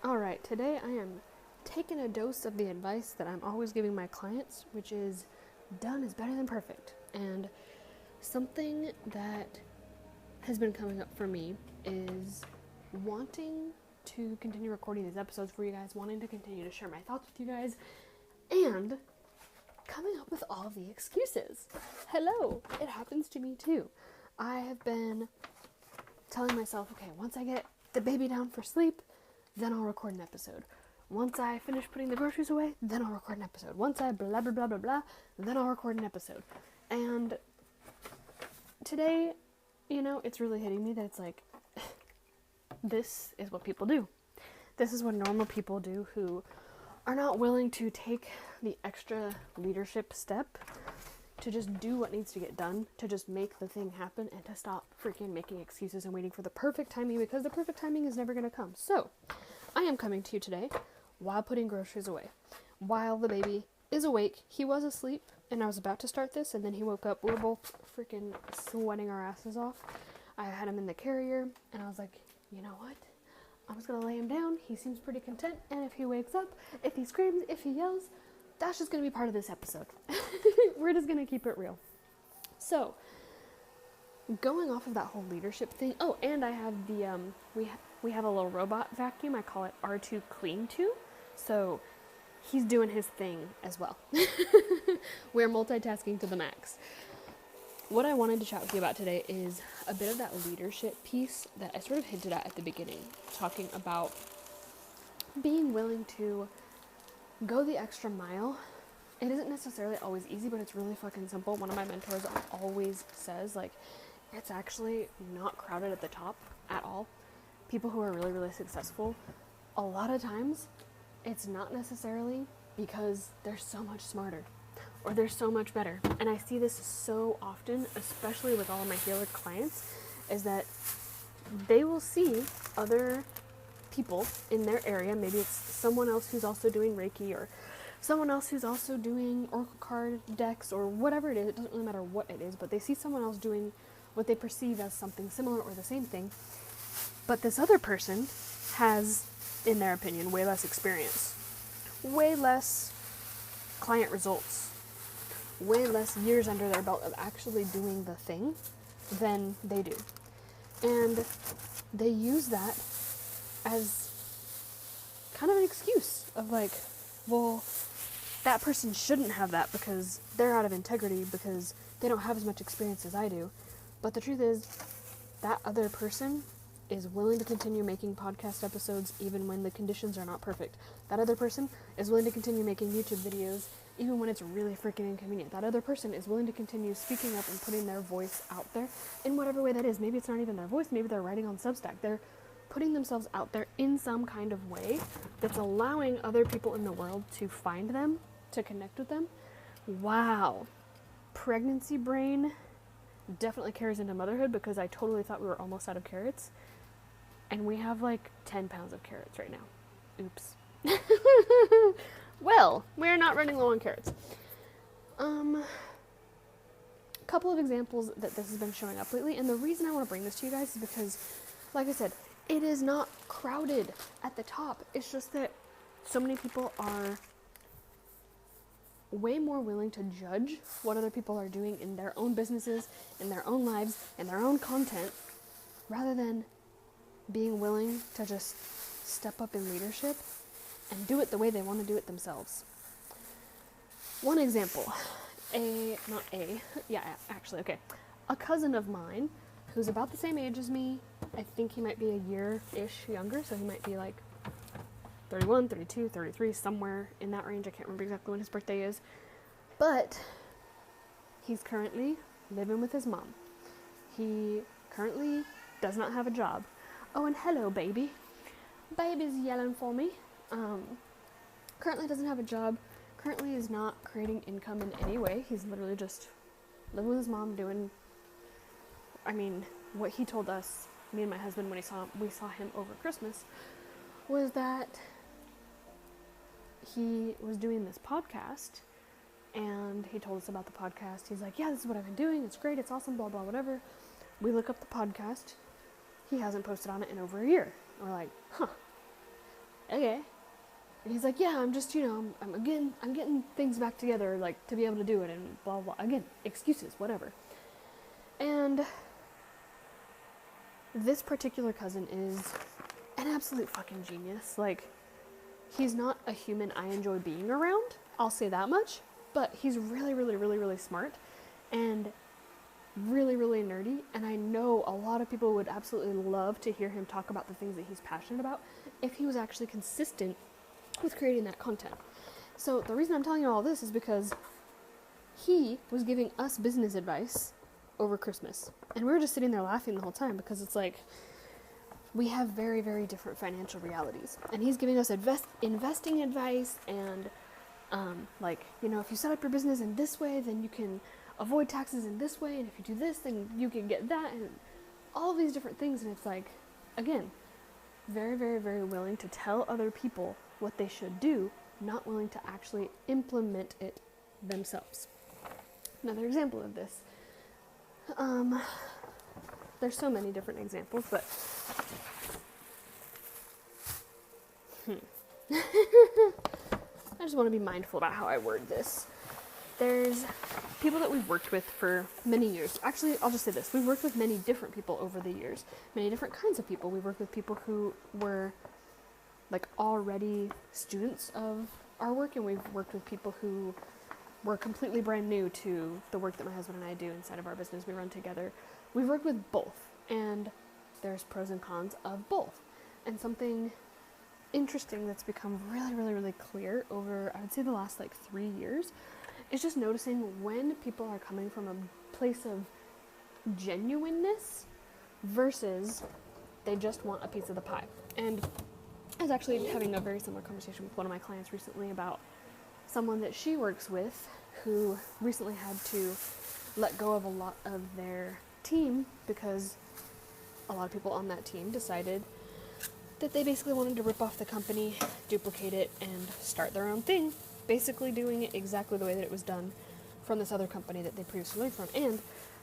Alright, today I am taking a dose of the advice that I'm always giving my clients, which is done is better than perfect. And something that has been coming up for me is wanting to continue recording these episodes for you guys, wanting to continue to share my thoughts with you guys, and coming up with all the excuses. Hello, it happens to me too. I have been telling myself, okay, once I get the baby down for sleep, then I'll record an episode. Once I finish putting the groceries away, then I'll record an episode. Once I blah, blah, blah, blah, blah, then I'll record an episode. And today, it's really hitting me that it's like, this is what people do. This is what normal people do who are not willing to take the extra leadership step to just do what needs to get done, to just make the thing happen, and to stop freaking making excuses and waiting for the perfect timing, because the perfect timing is never going to come. So, I am coming to you today while putting groceries away. While the baby is awake, he was asleep, and I was about to start this, and then he woke up. We were both freaking sweating our asses off. I had him in the carrier, and I was like, you know what? I'm just going to lay him down. He seems pretty content, and if he wakes up, if he screams, if he yells, that's just going to be part of this episode. We're just going to keep it real. So, going off of that whole leadership thing. Oh, and I have the, we have a little robot vacuum. I call it R2 Clean 2. So, he's doing his thing as well. We're multitasking to the max. What I wanted to chat with you about today is a bit of that leadership piece that I sort of hinted at the beginning, talking about being willing to go the extra mile. It isn't necessarily always easy, but it's really fucking simple. One of my mentors always says, it's actually not crowded at the top at all. People who are really, really successful, a lot of times, it's not necessarily because they're so much smarter or they're so much better. And I see this so often, especially with all of my healer clients, is that they will see other people in their area. Maybe it's someone else who's also doing Reiki, or someone else who's also doing Oracle card decks, or whatever it is. It doesn't really matter what it is, but they see someone else doing what they perceive as something similar or the same thing. But this other person has, in their opinion, way less experience, way less client results, way less years under their belt of actually doing the thing than they do. And they use that as kind of an excuse of well, that person shouldn't have that because they're out of integrity, because they don't have as much experience as I do. But the truth is, that other person is willing to continue making podcast episodes even when the conditions are not perfect. That other person is willing to continue making YouTube videos even when it's really freaking inconvenient. That other person is willing to continue speaking up and putting their voice out there in whatever way that is. Maybe it's not even their voice, maybe they're writing on Substack. They're putting themselves out there in some kind of way that's allowing other people in the world to find them, to connect with them. Wow. Pregnancy brain definitely carries into motherhood, because I totally thought we were almost out of carrots. And we have 10 pounds of carrots right now. Oops. Well, we're not running low on carrots. A couple of examples that this has been showing up lately, and the reason I want to bring this to you guys is because, like I said, it is not crowded at the top. It's just that so many people are way more willing to judge what other people are doing in their own businesses, in their own lives, in their own content, rather than being willing to just step up in leadership and do it the way they want to do it themselves. One example, a cousin of mine who's about the same age as me. I think he might be a year-ish younger, so he might be 31, 32, 33, somewhere in that range. I can't remember exactly when his birthday is. But he's currently living with his mom. He currently does not have a job. Oh, and hello, baby. Baby's yelling for me. Currently doesn't have a job. Currently is not creating income in any way. He's literally just living with his mom doing, what he told us, me and my husband, when we saw him over Christmas, was that he was doing this podcast, and he told us about the podcast. He's like, yeah, this is what I've been doing. It's great. It's awesome, blah, blah, whatever. We look up the podcast. He hasn't posted on it in over a year. We're like, huh. okay. And he's like, yeah, I'm just, I'm getting things back together, like, to be able to do it, and blah, blah. Again, excuses, whatever. And this particular cousin is an absolute fucking genius. Like, he's not a human I enjoy being around, I'll say that much, but he's really, really, really, really smart, and really, really nerdy, and I know a lot of people would absolutely love to hear him talk about the things that he's passionate about if he was actually consistent with creating that content. So the reason I'm telling you all this is because he was giving us business advice over Christmas, and we were just sitting there laughing the whole time, because it's like, we have very, very different financial realities, and he's giving us investing advice, and if you set up your business in this way, then you can avoid taxes in this way, and if you do this, then you can get that, and all of these different things. And it's like, again, very, very, very willing to tell other people what they should do, not willing to actually implement it themselves. Another example of this, there's so many different examples, but I just want to be mindful about how I word this. There's people that we've worked with for many years. Actually, I'll just say this. We've worked with many different people over the years. Many different kinds of people. We've worked with people who were like already students of our work, and we've worked with people who were completely brand new to the work that my husband and I do inside of our business we run together. We've worked with both, and there's pros and cons of both. And something interesting that's become really, really, really clear over, I would say, the last 3 years, is just noticing when people are coming from a place of genuineness versus they just want a piece of the pie. And I was actually having a very similar conversation with one of my clients recently about someone that she works with who recently had to let go of a lot of their team because a lot of people on that team decided that they basically wanted to rip off the company, duplicate it, and start their own thing, basically doing it exactly the way that it was done from this other company that they previously learned from. And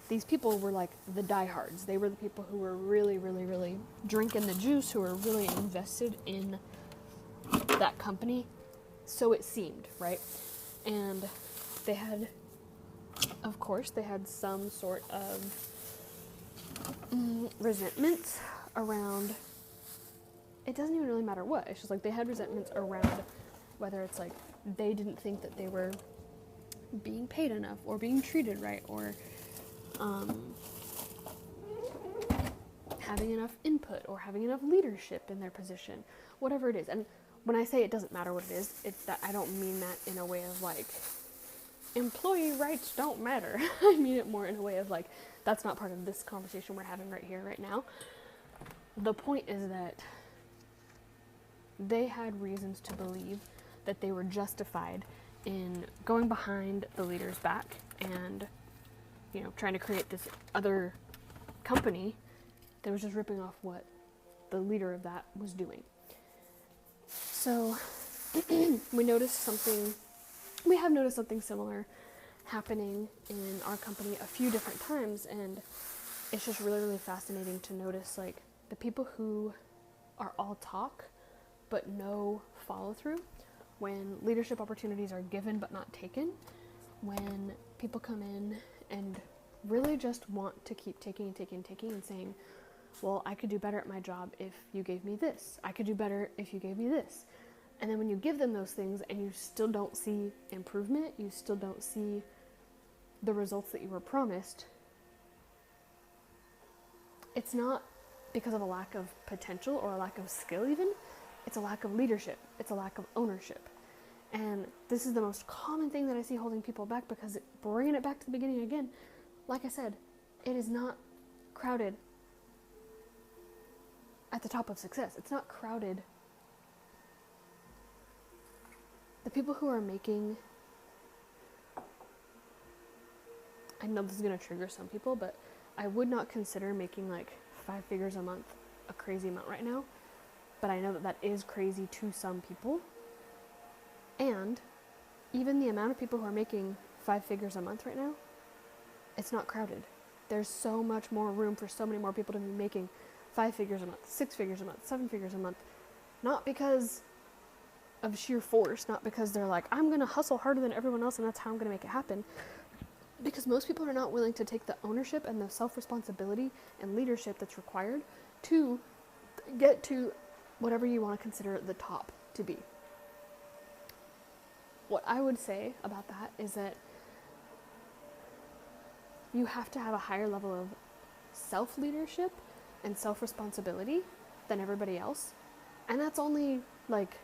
these people were like the diehards. They were the people who were really, really, really drinking the juice, who were really invested in that company. So it seemed, right? And they had, of course, they had some sort of resentments around, it doesn't even really matter what. It's just like they had resentments around whether it's like they didn't think that they were being paid enough or being treated right, or having enough input or having enough leadership in their position, whatever it is. And when I say it doesn't matter what it is, it's that I don't mean that in a way of like employee rights don't matter. I mean it more in a way of like, that's not part of this conversation we're having right here, right now. The point is that they had reasons to believe that they were justified in going behind the leader's back and, trying to create this other company that was just ripping off what the leader of that was doing. So we have noticed something similar happening in our company a few different times, and it's just really, really fascinating to notice like the people who are all talk but no follow through, when leadership opportunities are given but not taken, when people come in and really just want to keep taking and saying, well, I could do better at my job if you gave me this. I could do better if you gave me this. And then when you give them those things and you still don't see improvement, you still don't see the results that you were promised, it's not because of a lack of potential or a lack of skill even. It's a lack of leadership. It's a lack of ownership. And this is the most common thing that I see holding people back, because bringing it back to the beginning again, like I said, it is not crowded at the top of success. It's not crowded. The people who are making, I know this is going to trigger some people, but I would not consider making like 5 figures a month a crazy amount right now. But I know that that is crazy to some people. And even the amount of people who are making 5 figures a month right now, it's not crowded. There's so much more room for so many more people to be making 5 figures a month, 6 figures a month, 7 figures a month. Not because of sheer force, not because they're like, I'm going to hustle harder than everyone else and that's how I'm going to make it happen. Because most people are not willing to take the ownership and the self-responsibility and leadership that's required to get to whatever you want to consider the top to be. What I would say about that is that you have to have a higher level of self-leadership and self-responsibility than everybody else. And that's only like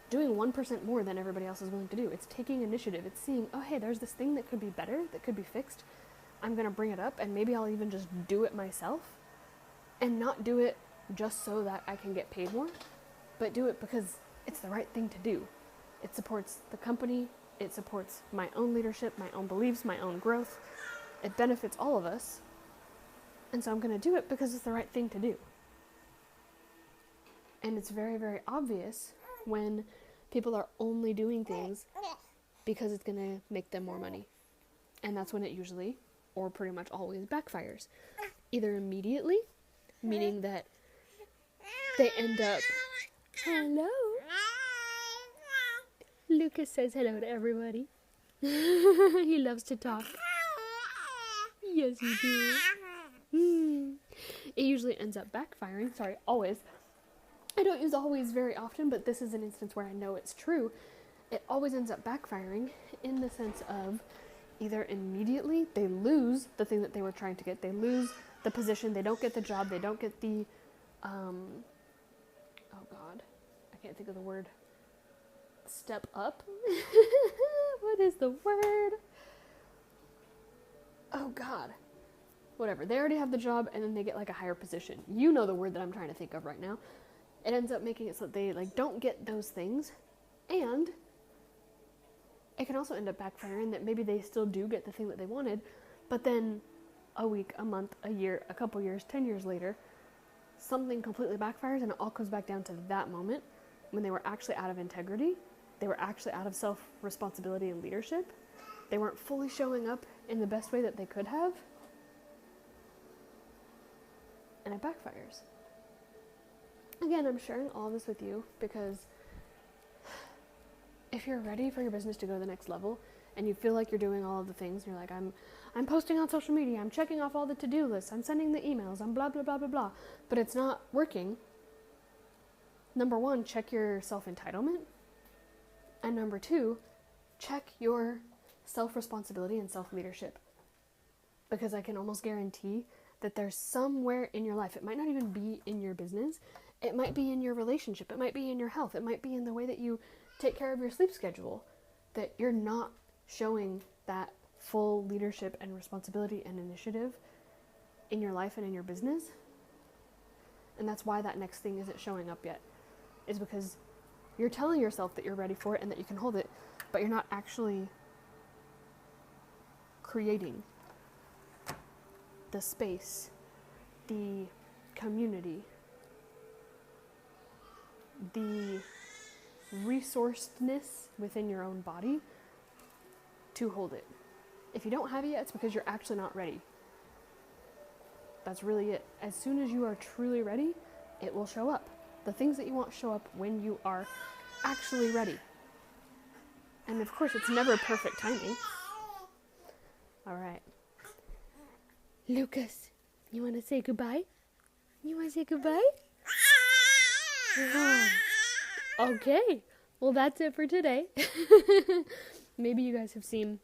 doing 1% more than everybody else is willing to do. It's taking initiative. It's seeing, oh, hey, there's this thing that could be better, that could be fixed. I'm going to bring it up, and maybe I'll even just do it myself and not do it just so that I can get paid more, but do it because it's the right thing to do. It supports the company. It supports my own leadership, my own beliefs, my own growth. It benefits all of us. And so I'm going to do it because it's the right thing to do. And it's very, very obvious when people are only doing things because it's going to make them more money. And that's when it usually, or pretty much always, backfires. Either immediately, meaning that they end up... Hello? Lucas says hello to everybody. He loves to talk. Yes, he do. It usually ends up backfiring. Sorry, always. I don't use always very often, but this is an instance where I know it's true. It always ends up backfiring in the sense of either immediately they lose the thing that they were trying to get. They lose the position. They don't get the job. They don't get the, oh God, I can't think of the word. Step up? What is the word? Oh God. Whatever. They already have the job and then they get like a higher position. You know the word that I'm trying to think of right now. It ends up making it so that they like don't get those things, and it can also end up backfiring that maybe they still do get the thing that they wanted, but then a week, a month, a year, a couple years, 10 years later, something completely backfires and it all comes back down to that moment when they were actually out of integrity, they were actually out of self-responsibility and leadership, they weren't fully showing up in the best way that they could have, and it backfires. Again, I'm sharing all this with you because if you're ready for your business to go to the next level and you feel like you're doing all of the things, and you're like, I'm posting on social media, I'm checking off all the to-do lists, I'm sending the emails, I'm blah, blah, blah, blah, blah, but it's not working. Number one, check your self-entitlement. And number two, check your self-responsibility and self-leadership. Because I can almost guarantee that there's somewhere in your life, it might not even be in your business, it might be in your relationship, it might be in your health, it might be in the way that you take care of your sleep schedule, that you're not showing that full leadership and responsibility and initiative in your life and in your business. And that's why that next thing isn't showing up yet, is because you're telling yourself that you're ready for it and that you can hold it, but you're not actually creating the space, the community, the resourcedness within your own body to hold it. If you don't have it yet, it's because you're actually not ready. That's really it. As soon as you are truly ready, it will show up. The things that you want show up when you are actually ready. And of course, it's never perfect timing. All right. Lucas, you want to say goodbye? You want to say goodbye? Oh. Okay. Well, that's it for today. Maybe you guys have seen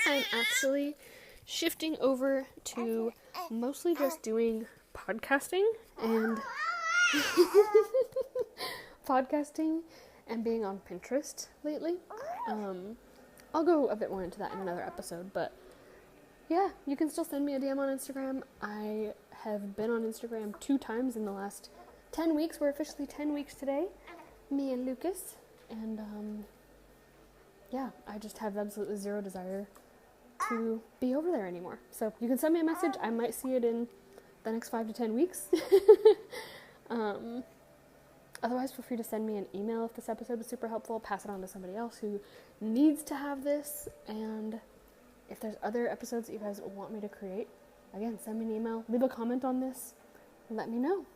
I'm actually shifting over to mostly just doing podcasting and being on Pinterest lately. I'll go a bit more into that in another episode, but yeah, you can still send me a DM on Instagram. I have been on Instagram 2 times in the last 10 weeks. We're officially 10 weeks today, me and Lucas, and yeah, I just have absolutely zero desire to be over there anymore. So you can send me a message. I might see it in the next 5 to 10 weeks. Otherwise, feel free to send me an email if this episode was super helpful. Pass it on to somebody else who needs to have this. And if there's other episodes that you guys want me to create, again, send me an email. Leave a comment on this. Let me know.